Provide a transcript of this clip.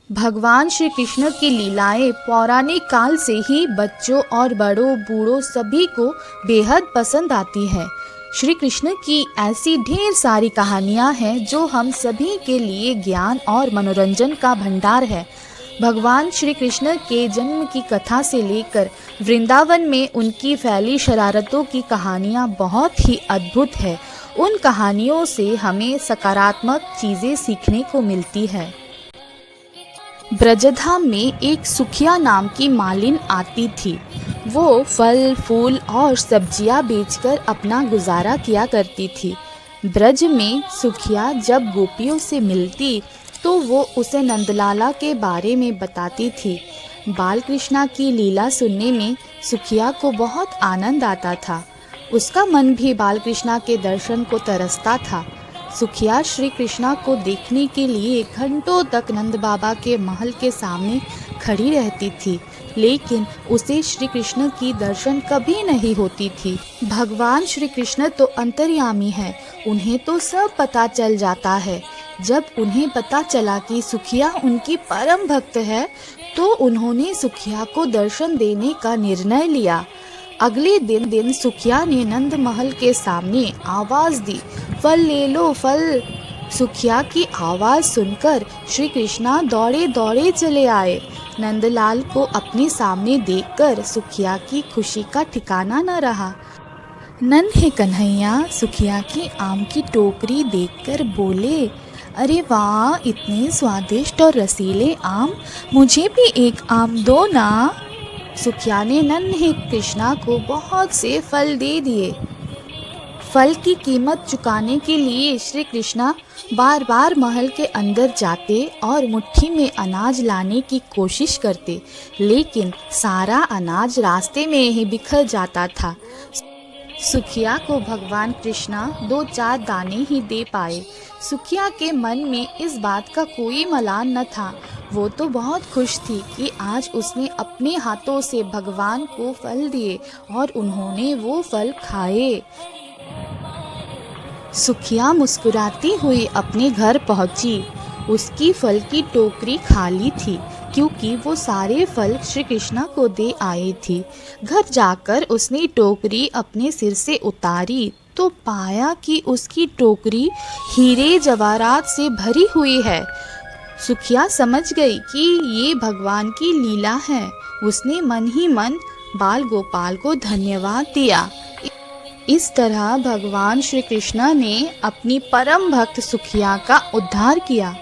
भगवान श्री कृष्ण की लीलाएं पौराणिक काल से ही बच्चों और बड़ों बूढ़ों सभी को बेहद पसंद आती है। श्री कृष्ण की ऐसी ढेर सारी कहानियां हैं जो हम सभी के लिए ज्ञान और मनोरंजन का भंडार है। भगवान श्री कृष्ण के जन्म की कथा से लेकर वृंदावन में उनकी फैली शरारतों की कहानियां बहुत ही अद्भुत है। उन कहानियों से हमें सकारात्मक चीज़ें सीखने को मिलती है। ब्रजधाम में एक सुखिया नाम की मालिन आती थी। वो फल फूल और सब्जियां बेचकर अपना गुजारा किया करती थी। ब्रज में सुखिया जब गोपियों से मिलती तो वो उसे नंदलाला के बारे में बताती थी। बाल कृष्णा की लीला सुनने में सुखिया को बहुत आनंद आता था। उसका मन भी बाल कृष्णा के दर्शन को तरसता था। सुखिया श्री कृष्णा को देखने के लिए घंटों तक नंद बाबा के महल के सामने खड़ी रहती थी, लेकिन उसे श्री कृष्ण की दर्शन कभी नहीं होती थी। भगवान श्री कृष्ण तो अंतर्यामी है, उन्हें तो सब पता चल जाता है। जब उन्हें पता चला कि सुखिया उनकी परम भक्त है, तो उन्होंने सुखिया को दर्शन देने का निर्णय लिया। अगले दिन सुखिया ने नंद महल के सामने आवाज दी, फल ले लो फल। सुखिया की आवाज सुनकर श्री कृष्णा दौड़े दौड़े चले आए। नंदलाल को अपने सामने देखकर सुखिया की खुशी का ठिकाना न रहा। नन्हे कन्हैया सुखिया की आम की टोकरी देखकर बोले, अरे वाह, इतने स्वादिष्ट और रसीले आम, मुझे भी एक आम दो ना। सुखिया ने नन्हे कृष्णा को बहुत से फल दे दिए। फल की कीमत चुकाने के लिए श्री कृष्णा बार बार महल के अंदर जाते और मुट्ठी में अनाज लाने की कोशिश करते, लेकिन सारा अनाज रास्ते में ही बिखर जाता था। सुखिया को भगवान कृष्णा 2-4 दाने ही दे पाए। सुखिया के मन में इस बात का कोई मलाल न था। वो तो बहुत खुश थी कि आज उसने अपने हाथों से भगवान को फल दिए और उन्होंने वो फल खाए। सुखिया मुस्कुराती हुई अपने घर पहुंची। उसकी फल की टोकरी खाली थी, क्योंकि वो सारे फल श्री कृष्णा को दे आई थी। घर जाकर उसने टोकरी अपने सिर से उतारी तो पाया कि उसकी टोकरी हीरे जवाहरात से भरी हुई है। सुखिया समझ गई कि ये भगवान की लीला है। उसने मन ही मन बाल गोपाल को धन्यवाद दिया। इस तरह भगवान श्री कृष्ण ने अपनी परम भक्त सुखिया का उद्धार किया।